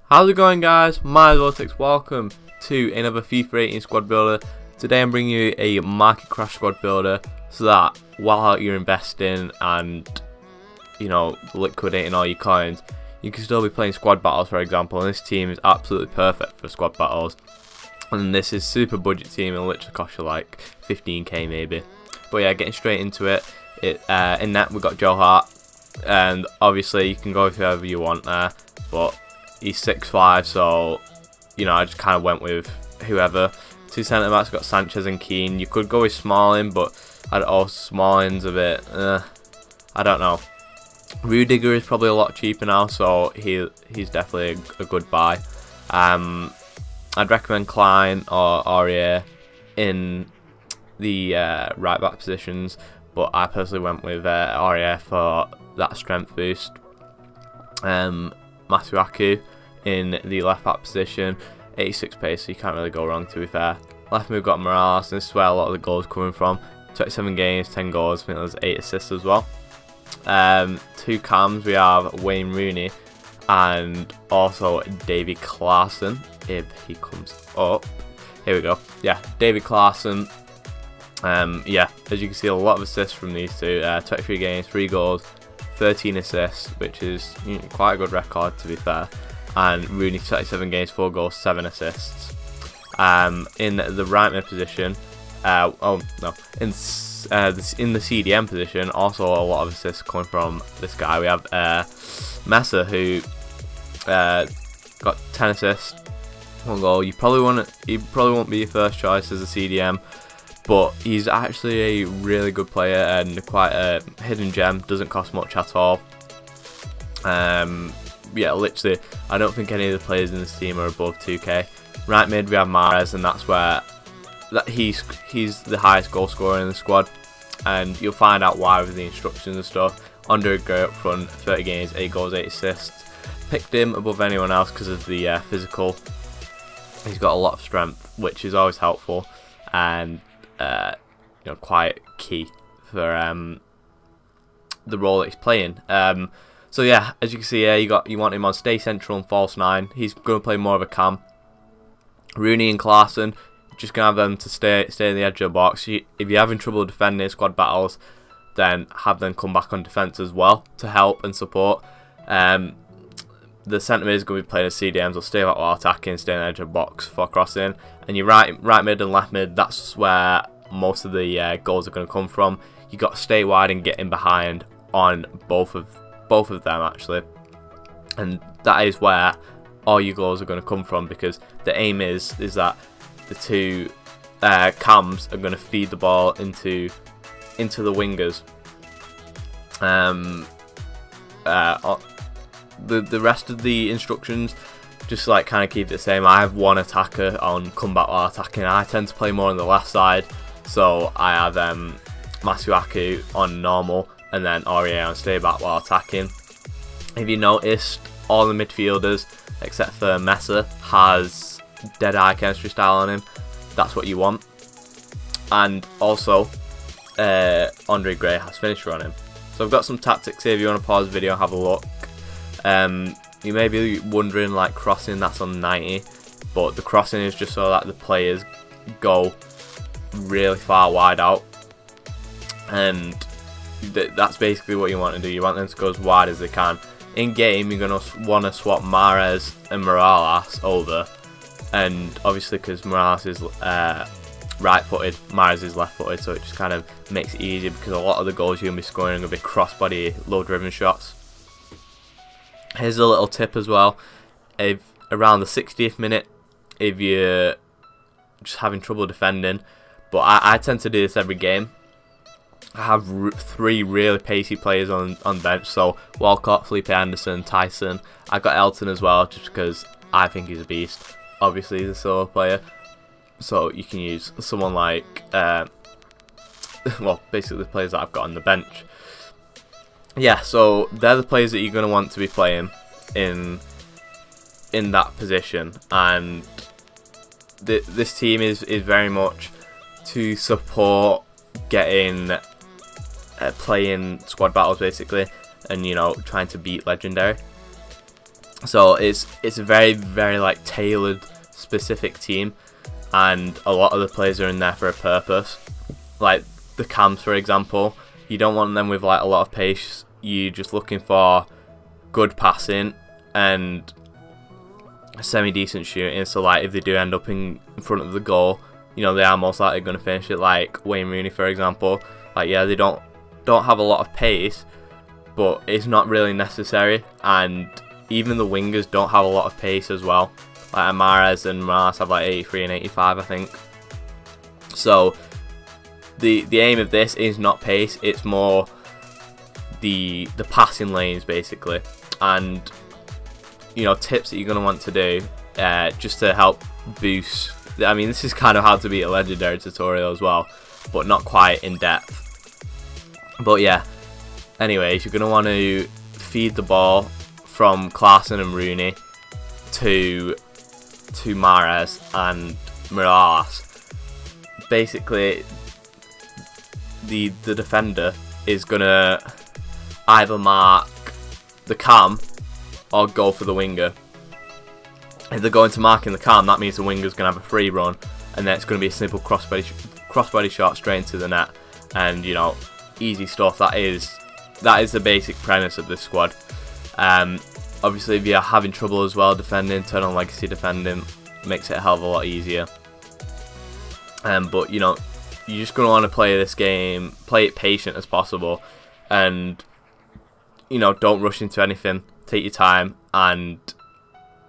How's it going, guys? My VorteX. Welcome to another FIFA 18 squad builder. Today I'm bringing you a market crash squad builder so that while you're investing and liquidating all your coins, you can still be playing squad battles, for example. And this team is absolutely perfect for squad battles. And this is super budget team. It'll literally cost you like 15k maybe. But yeah, getting straight into it. In net we've got Joe Hart, and obviously you can go with whoever you want there, but he's 6'5", so I just kind of went with whoever. Two centre backs, got Sanchez and Keane. You could go with Smalling, but Smalling's a bit I don't know. Rudiger is probably a lot cheaper now, so he's definitely a good buy. I'd recommend Klein or Aurier in the right back positions, but I personally went with Aurier for that strength boost. Masuaku in the left back position, 86 pace, so you can't really go wrong, to be fair. Left move got Morales, and this is where a lot of the goals coming from. 27 games, 10 goals, I think there's 8 assists as well. Two cams, we have Wayne Rooney and also David Klaassen, if he comes up. Here we go. Yeah, David Klaassen. Yeah, as you can see, a lot of assists from these two. 23 games, 3 goals, 13 assists, which is quite a good record, to be fair. And Rooney, 37 games, 4 goals, 7 assists. In the right mid position, in the CDM position, also a lot of assists coming from this guy. We have Messer, who got 10 assists, 1 goal. He probably won't be your first choice as a CDM, but he's actually a really good player and quite a hidden gem. Doesn't cost much at all. Yeah, literally, I don't think any of the players in this team are above 2k. Right mid, we have Mahrez, and that's where he's the highest goal scorer in the squad, and you'll find out why with the instructions and stuff. Andre Gray up front, 30 games, 8 goals, 8 assists. Picked him above anyone else because of the physical. He's got a lot of strength, which is always helpful, and quite key for the role that he's playing. So yeah, as you can see here, you want him on stay central and false 9. He's going to play more of a cam. Rooney and Klaassen, just going to have them to stay in the edge of the box. If you're having trouble defending squad battles, then have them come back on defence as well to help and support. The centre mid is going to be playing as CDMs. Will stay back while attacking, stay in the edge of the box for crossing. And your right mid and left mid, that's where most of the goals are going to come from. You got to stay wide and get in behind on both of them, actually, and that is where all your goals are going to come from, because the aim is that the two cams are going to feed the ball into the wingers. The rest of the instructions just kind of keep it the same. I have one attacker on comeback while attacking. I tend to play more on the left side, so I have Masuaku on normal and then Aurier on stay back while attacking. If you noticed, all the midfielders except for Messer has dead-eye chemistry style on him. That's what you want. And also Andre Gray has finisher on him. So I've got some tactics here if you want to pause the video and have a look. You may be wondering, crossing, that's on 90, but the crossing is just so that the players go really far wide out, and that's basically what you want to do. You want them to go as wide as they can. In game, you're going to want to swap Mahrez and Morales over, and obviously because Morales is right-footed, Mahrez is left-footed, so it just kind of makes it easier, because a lot of the goals you're going to be scoring are going to be cross-body, low-driven shots. Here's a little tip as well. If around the 60th minute, if you're just having trouble defending, but I tend to do this every game. I have 3 really pacey players on bench, so Walcott, Felipe Anderson, Tyson. I've got Elton as well, just because I think he's a beast. Obviously he's a solo player, so you can use someone like well, basically the players that I've got on the bench. Yeah, so they're the players that you're going to want to be playing in that position, and this team is very much to support getting playing squad battles basically, and trying to beat legendary. So it's a very like tailored, specific team, and a lot of the players are in there for a purpose. Like the cams, for example, you don't want them with like a lot of pace. You're just looking for good passing and semi-decent shooting. So like if they do end up in front of the goal, you know, they are most likely going to finish it. Like Wayne Rooney, for example. Like, yeah, they don't have a lot of pace, but it's not really necessary. And even the wingers don't have a lot of pace as well. Like Mahrez and Mars have like 83 and 85, I think. So the aim of this is not pace, it's more the passing lanes basically. And you know, tips that you're going to want to do just to help boost. I mean, this is kind of how to beat a legendary tutorial as well, but not quite in depth. But yeah, anyways, you're going to want to feed the ball from Klaassen and Rooney to Mahrez and Mirallas. Basically, the defender is going to either mark the cam or go for the winger. If they're going to mark in the cam, that means the winger's going to have a free run, and then it's going to be a simple crossbody shot straight into the net. And you know, easy stuff. That is the basic premise of this squad. Obviously, if you're having trouble as well defending, turn on legacy defending, makes it a hell of a lot easier. But you know, you're just going to want to play this game, play it patient as possible, and you know, don't rush into anything. Take your time and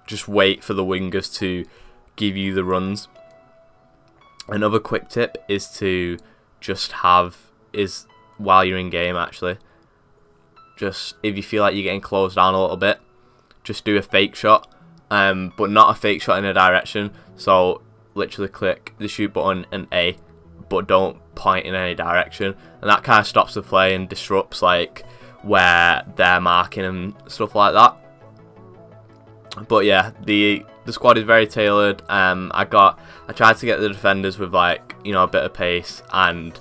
just wait for the wingers to give you the runs. Another quick tip is to just while you're in game, actually, just if you feel like you're getting closed down a little bit, just do a fake shot, but not a fake shot in a direction. So literally click the shoot button and A, but don't point in any direction, and that kind of stops the play and disrupts like where they're marking and stuff like that. But yeah, the squad is very tailored. I tried to get the defenders with like, you know, a bit of pace and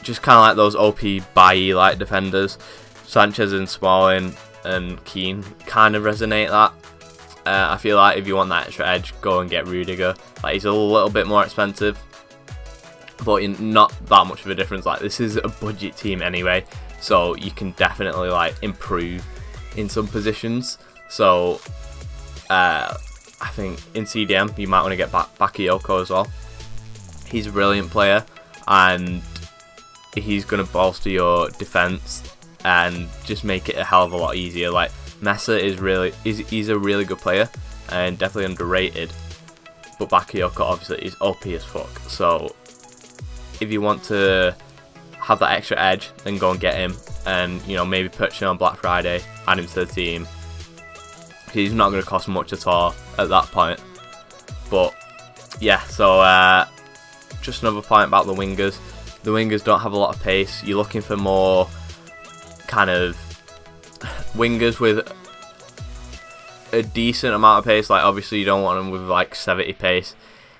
just kind of like those OP Bailly like defenders. Sanchez and Smalling and Keane kind of resonate that. I feel like if you want that extra edge, go and get Rudiger. Like, he's a little bit more expensive, but not that much of a difference. Like, this is a budget team anyway, so you can definitely like improve in some positions. So I think in CDM you might want to get Bakayoko as well. He's a brilliant player, and he's going to bolster your defense and just make it a hell of a lot easier. Like, Mesa he's a really good player and definitely underrated, but Bakayoko obviously is OP as fuck. So if you want to have that extra edge, then go and get him, and you know, maybe purchase him on Black Friday, add him to the team. He's not going to cost much at all at that point. But yeah, so just another point about the wingers. The wingers don't have a lot of pace. You're looking for more kind of wingers with a decent amount of pace. Like, obviously you don't want them with like 70 pace.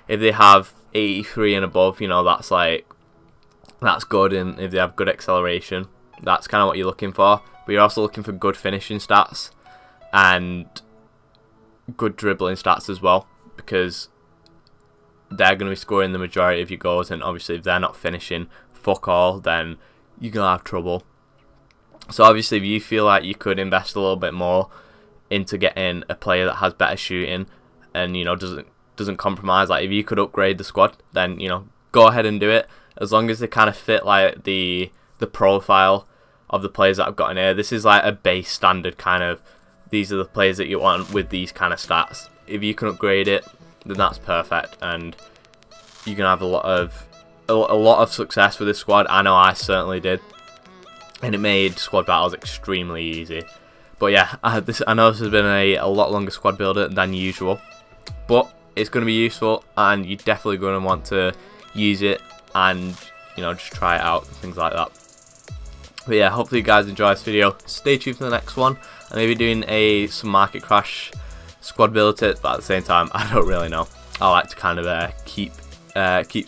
If they have 83 and above, you know, that's good. And if they have good acceleration, that's kind of what you're looking for. But you're also looking for good finishing stats and good dribbling stats as well, because they're going to be scoring the majority of your goals, and obviously if they're not finishing fuck all, then you're going to have trouble. So obviously if you feel like you could invest a little bit more into getting a player that has better shooting and, you know, doesn't compromise, like if you could upgrade the squad, then, you know, go ahead and do it, as long as they kind of fit like the profile of the players that I've got in here. This is like a base standard kind of, these are the players that you want with these kind of stats. If you can upgrade it, then that's perfect, and you can have a lot of success with this squad. I know I certainly did, and it made squad battles extremely easy. But yeah, I know this has been a lot longer squad builder than usual, but it's going to be useful, and you're definitely going to want to use it and, you know, just try it out and things like that. But yeah, hopefully you guys enjoy this video. Stay tuned for the next one. I'm maybe doing some market crash squad build tips, but at the same time, I don't really know. I like to kind of keep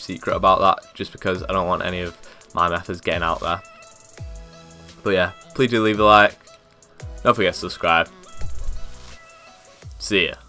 secret about that, just because I don't want any of my methods getting out there. But yeah, please do leave a like. Don't forget to subscribe. See ya.